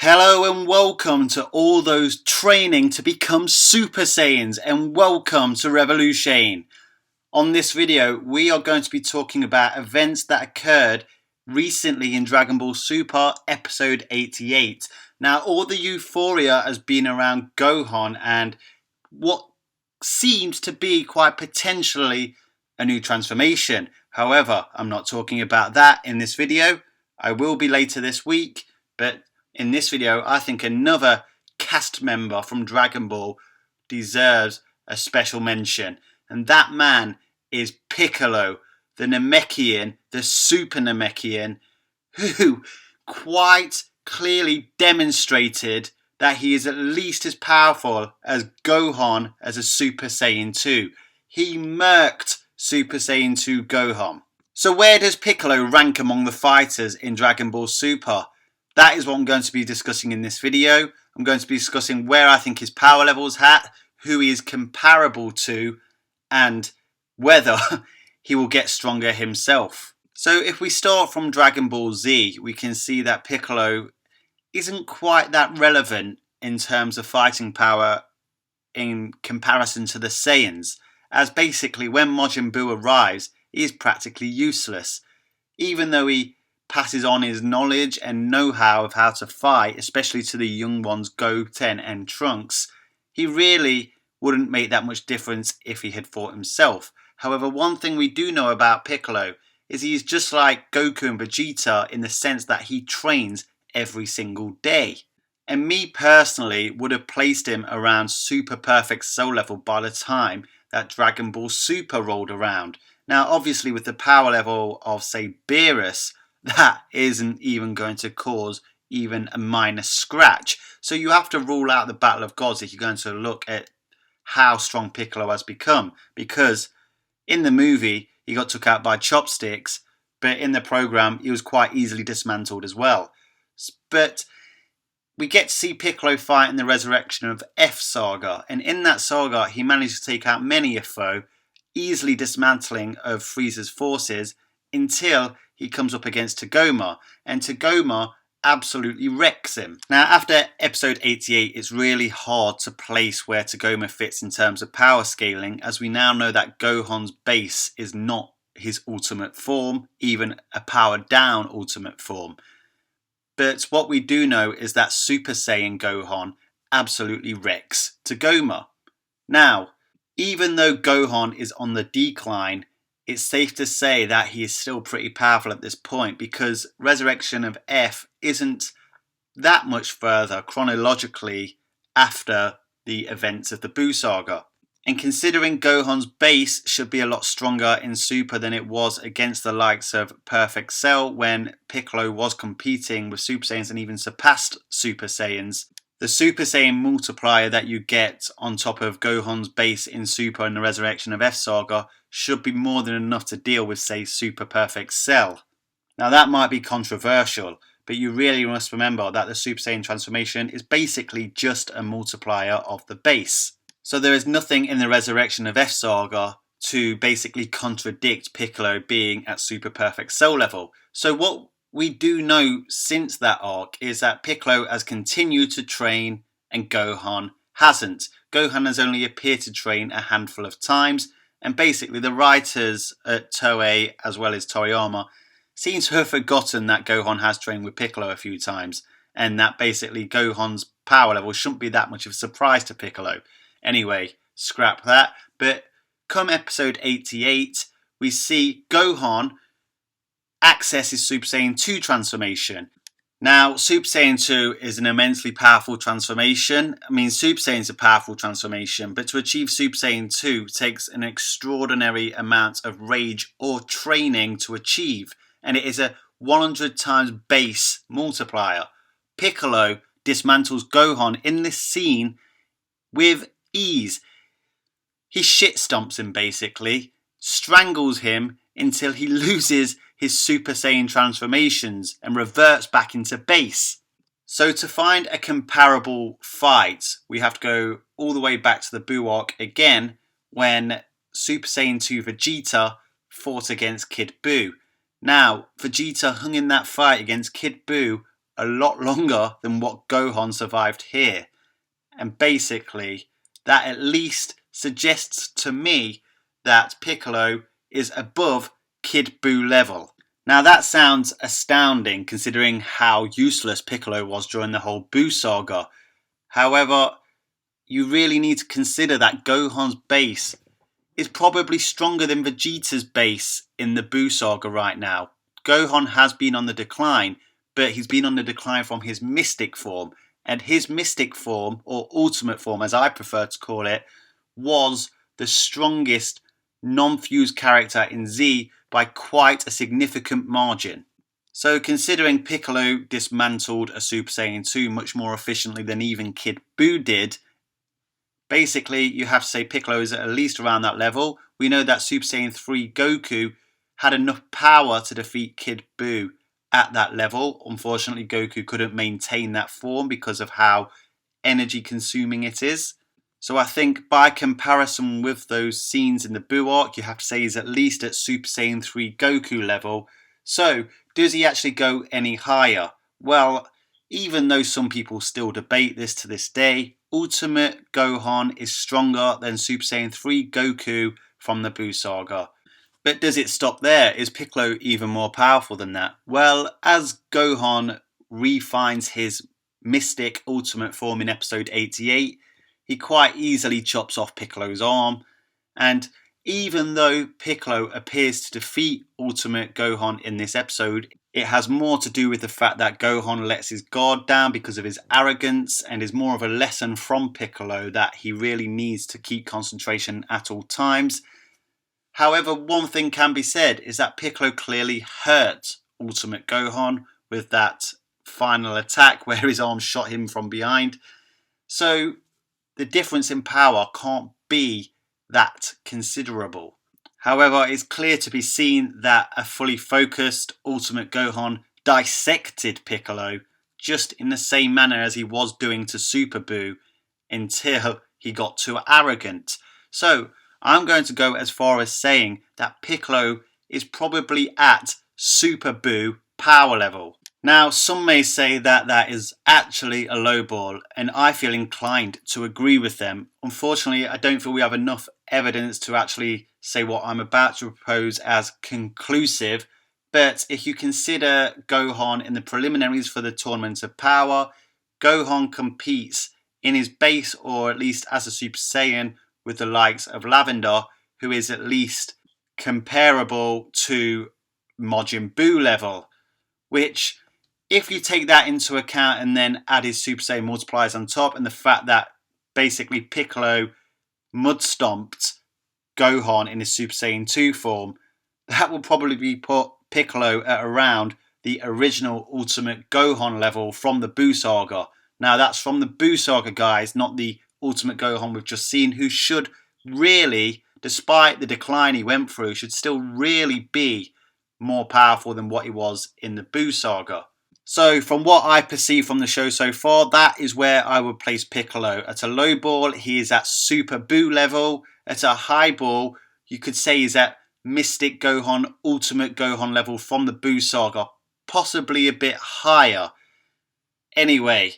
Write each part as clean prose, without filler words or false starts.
Hello and welcome to all those training to become Super Saiyans, and welcome to Revolution. On this video we are going to be talking about events that occurred recently in Dragon Ball Super episode 88. Now all the euphoria has been around Gohan and what seems to be quite potentially a new transformation. However, I'm not talking about that in this video. I will be later this week, but in this video, I think another cast member from Dragon Ball deserves a special mention. And that man is Piccolo, the Namekian, the Super Namekian, who quite clearly demonstrated that he is at least as powerful as Gohan as a Super Saiyan 2. He murked Super Saiyan 2 Gohan. So where does Piccolo rank among the fighters in Dragon Ball Super? That is what I'm going to be discussing in this video. I'm going to be discussing where I think his power level is at, who he is comparable to, and whether he will get stronger himself. So if we start from Dragon Ball Z, we can see that Piccolo isn't quite that relevant in terms of fighting power in comparison to the Saiyans, as basically when Majin Buu arrives, he is practically useless. Even though he passes on his knowledge and know-how of how to fight, especially to the young ones Goten and Trunks, he really wouldn't make that much difference if he had fought himself. However, one thing we do know about Piccolo is he's just like Goku and Vegeta in the sense that he trains every single day. And me personally would have placed him around Super Perfect Soul level by the time that Dragon Ball Super rolled around. Now obviously with the power level of say Beerus, that isn't even going to cause even a minor scratch. So you have to rule out the Battle of Gods if you're going to look at how strong Piccolo has become. Because in the movie, he got took out by chopsticks, but in the program, he was quite easily dismantled as well. But we get to see Piccolo fight in the Resurrection of F Saga. And in that saga, he managed to take out many a foe, easily dismantling of Frieza's forces until he comes up against Tagoma, and Tagoma absolutely wrecks him. Now after episode 88, it's really hard to place where Tagoma fits in terms of power scaling, as we now know that Gohan's base is not his ultimate form, even a powered down ultimate form. But what we do know is that Super Saiyan Gohan absolutely wrecks Tagoma. Now, even though Gohan is on the decline, it's safe to say that he is still pretty powerful at this point, because Resurrection of F isn't that much further chronologically after the events of the Buu Saga. And considering Gohan's base should be a lot stronger in Super than it was against the likes of Perfect Cell when Piccolo was competing with Super Saiyans and even surpassed Super Saiyans, the Super Saiyan multiplier that you get on top of Gohan's base in Super and the Resurrection of F Saga should be more than enough to deal with, say, Super Perfect Cell. Now that might be controversial, but you really must remember that the Super Saiyan transformation is basically just a multiplier of the base. So there is nothing in the Resurrection of F Saga to basically contradict Piccolo being at Super Perfect Cell level. So what we do know since that arc is that Piccolo has continued to train and Gohan hasn't. Gohan has only appeared to train a handful of times, and basically the writers at Toei as well as Toriyama seem to have forgotten that Gohan has trained with Piccolo a few times, and that basically Gohan's power level shouldn't be that much of a surprise to Piccolo. Anyway, scrap that. But come episode 88, we see Gohan access his Super Saiyan 2 transformation. Now, Super Saiyan 2 is an immensely powerful transformation. I mean, Super Saiyan is a powerful transformation, but to achieve Super Saiyan 2 takes an extraordinary amount of rage or training to achieve, and it is a 100 times base multiplier. Piccolo dismantles Gohan in this scene with ease. He shit stomps him basically, strangles him until he loses his Super Saiyan transformations and reverts back into base. So to find a comparable fight, we have to go all the way back to the Buu arc again, when Super Saiyan 2 Vegeta fought against Kid Buu. Now, Vegeta hung in that fight against Kid Buu a lot longer than what Gohan survived here. And basically, that at least suggests to me that Piccolo is above Kid Buu level. Now that sounds astounding considering how useless Piccolo was during the whole Buu saga. However, you really need to consider that Gohan's base is probably stronger than Vegeta's base in the Buu saga right now. Gohan has been on the decline, but he's been on the decline from his mystic form. And his mystic form, or ultimate form as I prefer to call it, was the strongest non-fused character in Z by quite a significant margin. So considering Piccolo dismantled a Super Saiyan 2 much more efficiently than even Kid Buu did, basically you have to say Piccolo is at least around that level. We know that Super Saiyan 3 Goku had enough power to defeat Kid Buu at that level. Unfortunately, Goku couldn't maintain that form because of how energy consuming it is. So I think by comparison with those scenes in the Buu arc, you have to say he's at least at Super Saiyan 3 Goku level. So does he actually go any higher? Well, even though some people still debate this to this day, Ultimate Gohan is stronger than Super Saiyan 3 Goku from the Buu saga. But does it stop there? Is Piccolo even more powerful than that? Well, as Gohan refines his mystic ultimate form in episode 88, he quite easily chops off Piccolo's arm. And even though Piccolo appears to defeat Ultimate Gohan in this episode, it has more to do with the fact that Gohan lets his guard down because of his arrogance and is more of a lesson from Piccolo that he really needs to keep concentration at all times. However, one thing can be said is that Piccolo clearly hurt Ultimate Gohan with that final attack where his arm shot him from behind. So the difference in power can't be that considerable. However, it's clear to be seen that a fully focused Ultimate Gohan dissected Piccolo just in the same manner as he was doing to Super Buu until he got too arrogant. So I'm going to go as far as saying that Piccolo is probably at Super Buu power level. Now, some may say that that is actually a low ball, and I feel inclined to agree with them. Unfortunately, I don't feel we have enough evidence to actually say what I'm about to propose as conclusive. But if you consider Gohan in the preliminaries for the Tournament of Power, Gohan competes in his base, or at least as a Super Saiyan, with the likes of Lavender, who is at least comparable to Majin Buu level, which, if you take that into account and then add his Super Saiyan multipliers on top, and the fact that basically Piccolo mud stomped Gohan in his Super Saiyan 2 form, that will probably put Piccolo at around the original Ultimate Gohan level from the Buu saga. Now that's from the Buu saga, guys, not the Ultimate Gohan we've just seen, who should really, despite the decline he went through, should still really be more powerful than what he was in the Buu saga. So from what I perceive from the show so far, that is where I would place Piccolo. At a low ball, he is at Super Buu level. At a high ball, you could say he's at Mystic Gohan, Ultimate Gohan level from the Buu saga, possibly a bit higher. Anyway,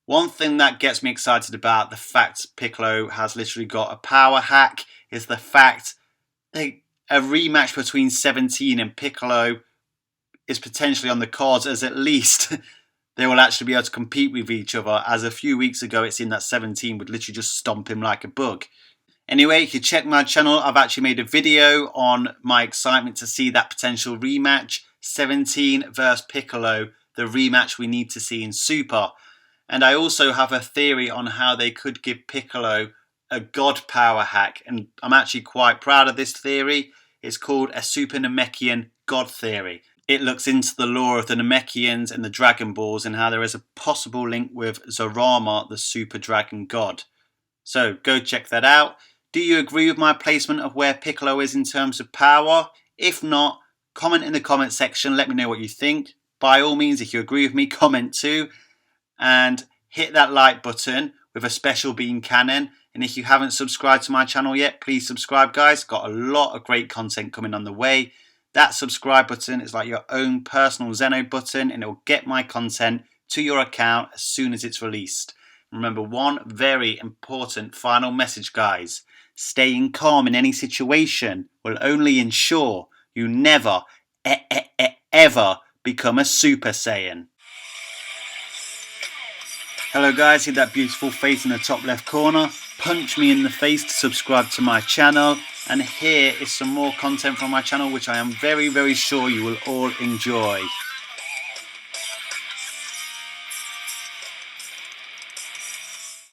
one thing that gets me excited about the fact Piccolo has literally got a power hack is the fact that a rematch between 17 and Piccolo is potentially on the cards, as at least they will actually be able to compete with each other, as a few weeks ago it seemed that 17 would literally just stomp him like a bug. Anyway, if you check my channel, I've actually made a video on my excitement to see that potential rematch, 17 versus Piccolo, the rematch we need to see in Super. And I also have a theory on how they could give Piccolo a god power hack, and I'm actually quite proud of this theory. It's called a Super Namekian God theory. It looks into the lore of the Namekians and the Dragon Balls and how there is a possible link with Zorama, the Super Dragon God. So go check that out. Do you agree with my placement of where Piccolo is in terms of power? If not, comment in the comment section, let me know what you think. By all means, if you agree with me, comment too. And hit that like button with a special beam cannon. And if you haven't subscribed to my channel yet, please subscribe, guys. Got a lot of great content coming on the way. That subscribe button is like your own personal Zeno button, and it will get my content to your account as soon as it's released. Remember, one very important final message, guys. Staying calm in any situation will only ensure you never, ever become a Super Saiyan. Hello guys, hit that beautiful face in the top left corner. Punch me in the face to subscribe to my channel. And here is some more content from my channel which I am very, very sure you will all enjoy.